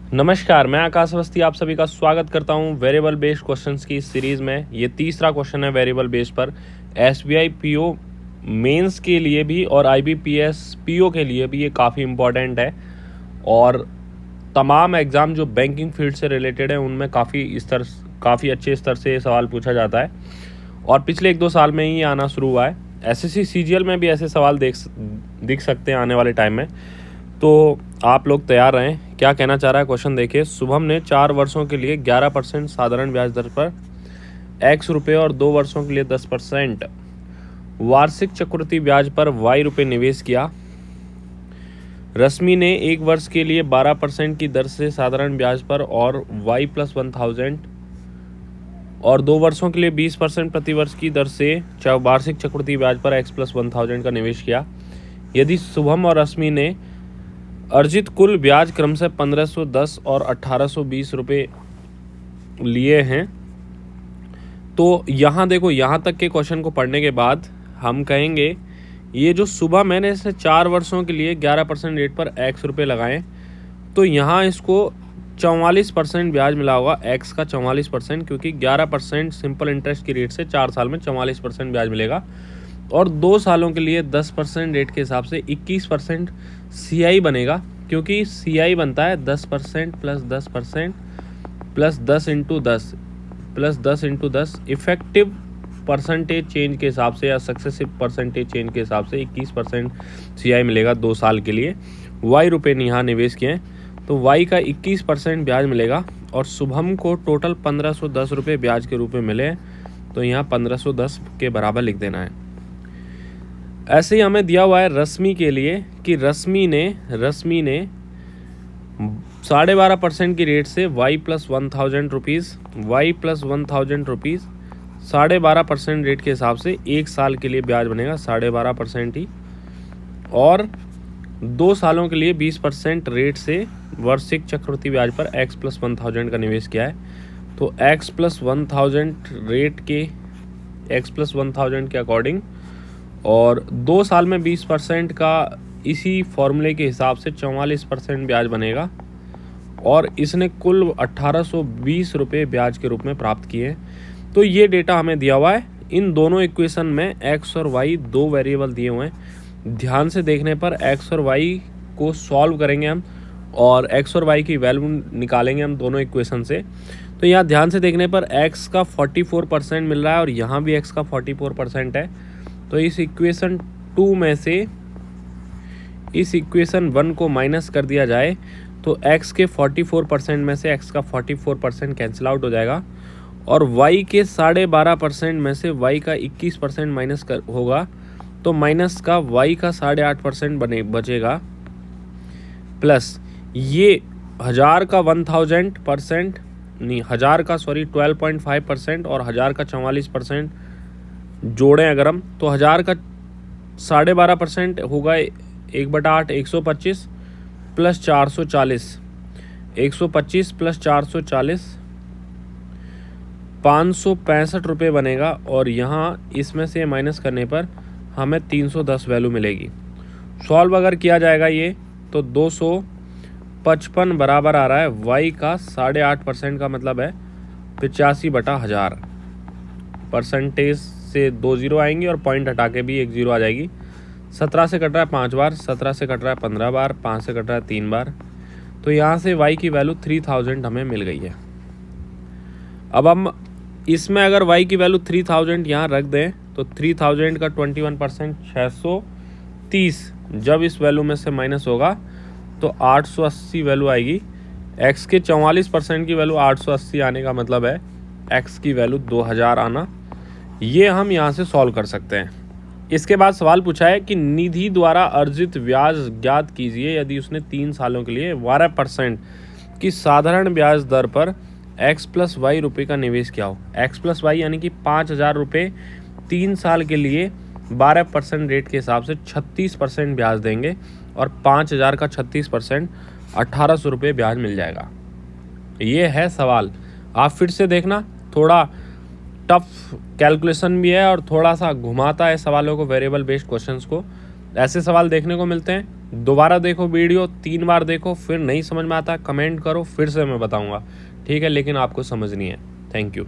नमस्कार, मैं आकाश अवस्थी आप सभी का स्वागत करता हूं वेरिएबल बेस्ड क्वेश्चंस की इस सीरीज़ में। ये तीसरा क्वेश्चन है वेरिएबल बेस्ड पर। एसबीआई पीओ मेंस के लिए भी और आईबीपीएस पीओ के लिए भी ये काफ़ी इम्पोर्टेंट है और तमाम एग्ज़ाम जो बैंकिंग फील्ड से रिलेटेड है उनमें काफ़ी अच्छे स्तर से ये सवाल पूछा जाता है और पिछले 1-2 साल में ही आना शुरू हुआ है। एसएससी सीजीएल में भी ऐसे सवाल दिख सकते हैं आने वाले टाइम में, तो आप लोग तैयार रहें। क्या कहना चाह रहा है क्वेश्चन देखिए। शुभम ने 4 वर्षों के लिए 11% साधारण ब्याज दर पर x रुपये और 2 वर्षों के लिए 10% वार्षिक चक्रवृद्धि ब्याज पर y रुपये निवेश किया। रश्मि ने 1 वर्ष के लिए 12% की दर से साधारण ब्याज पर और y + 1000 और 2 वर्षों के लिए 20% प्रति वर्ष की दर से वार्षिक चक्रवृद्धि ब्याज पर x + 1000 का निवेश किया। यदि शुभम और रश्मि ने अर्जित कुल ब्याज क्रमशः 1510 और 1820 रुपये लिए हैं, तो यहाँ देखो, यहाँ तक के क्वेश्चन को पढ़ने के बाद हम कहेंगे ये जो सुबह मैंने इसने 4 वर्षों के लिए 11% रेट पर x रुपये लगाएं, तो यहाँ इसको 44% ब्याज मिला होगा, x का 44%, क्योंकि 11% सिंपल इंटरेस्ट की रेट से 4 साल में 44% ब्याज मिलेगा और 2 सालों के लिए 10% रेट के हिसाब से 21% CI बनेगा, क्योंकि CI बनता है 10% + 10% + 10 × 10 + 10 × 10 इफेक्टिव परसेंटेज चेंज के हिसाब से या सक्सेसिव परसेंटेज चेंज के हिसाब से 21% CI मिलेगा 2 साल के लिए। y रुपये यहाँ निवेश किए हैं, तो y का 21% ब्याज मिलेगा और शुभम को टोटल 1510 रुपये ब्याज के रूप में मिले, तो यहाँ 1510 के बराबर लिख देना है। ऐसे ही हमें दिया हुआ है रश्मि के लिए कि रश्मि ने 12.5% की रेट से y + 1000 रुपीज़ 12.5% रेट के हिसाब से 1 साल के लिए ब्याज बनेगा 12.5% ही, और 2 सालों के लिए 20% रेट से वार्षिक चक्रवृद्धि ब्याज पर x + 1000 का निवेश किया है, तो x + 1000 रेट के x + 1000 के अकॉर्डिंग और 2 साल में 20% का इसी फॉर्मूले के हिसाब से 44% ब्याज बनेगा और इसने कुल 1820 रुपये ब्याज के रूप में प्राप्त किए। तो ये डेटा हमें दिया हुआ है। इन दोनों इक्वेशन में x और y 2 वेरिएबल दिए हुए हैं। ध्यान से देखने पर x और y को सॉल्व करेंगे हम और x और y की वैल्यू निकालेंगे हम दोनों इक्वेशन से। तो यहाँ ध्यान से देखने पर x का 44% मिल रहा है और यहाँ भी x का 44% है, तो इस इक्वेशन 2 में से इस इक्वेशन 1 को माइनस कर दिया जाए तो x के 44% में से x का 44% कैंसिल आउट हो जाएगा और y के 12.5% में से y का 21% माइनस होगा, तो माइनस का y का 8.5% बचेगा, प्लस ये 1000 का 1000% नहीं, 1000 का 12.5% और 1000 का 44% जोड़ें अगर हम, तो 1000 का 12.5% होगा 1/8 125 + 440 125 + 440 565 रुपये बनेगा और यहाँ इसमें से माइनस करने पर हमें 310 वैल्यू मिलेगी। सॉल्व अगर किया जाएगा ये तो 255 बराबर आ रहा है y का 8.5% का मतलब है 85/1000। परसेंटेज से 2 0 आएंगे और पॉइंट हटा के भी 1 0 आ जाएगी। 17 से कट रहा है 5 बार, 17 से कट रहा है 15 बार, 5 से कट रहा है 3 बार, तो यहाँ से y की वैल्यू 3000 हमें मिल गई है। अब हम इसमें अगर y की वैल्यू 3000 यहाँ रख दें तो 3000 का 21% 630 जब इस वैल्यू में से माइनस होगा तो 880 वैल्यू आएगी। x के 44% की वैल्यू 880 आने का मतलब है x की वैल्यू 2000 आना। ये हम यहाँ से सॉल्व कर सकते हैं। इसके बाद सवाल पूछा है कि निधि द्वारा अर्जित ब्याज ज्ञात कीजिए यदि उसने 3 सालों के लिए 12% की साधारण ब्याज दर पर x + y रुपये का निवेश किया हो। x + y यानी कि 5000 रुपये 3 साल के लिए 12% रेट के हिसाब से 36% ब्याज देंगे और 5000 का 36% 1800 रुपये ब्याज मिल जाएगा। ये है सवाल। आप फिर से देखना, थोड़ा टफ कैलकुलेशन भी है और थोड़ा सा घुमाता है सवालों को, वेरिएबल बेस्ड क्वेश्चंस को। ऐसे सवाल देखने को मिलते हैं दोबारा देखो वीडियो, 3 बार देखो, फिर नहीं समझ में आता कमेंट करो, फिर से मैं बताऊंगा, ठीक है, लेकिन आपको समझनी है। Thank you.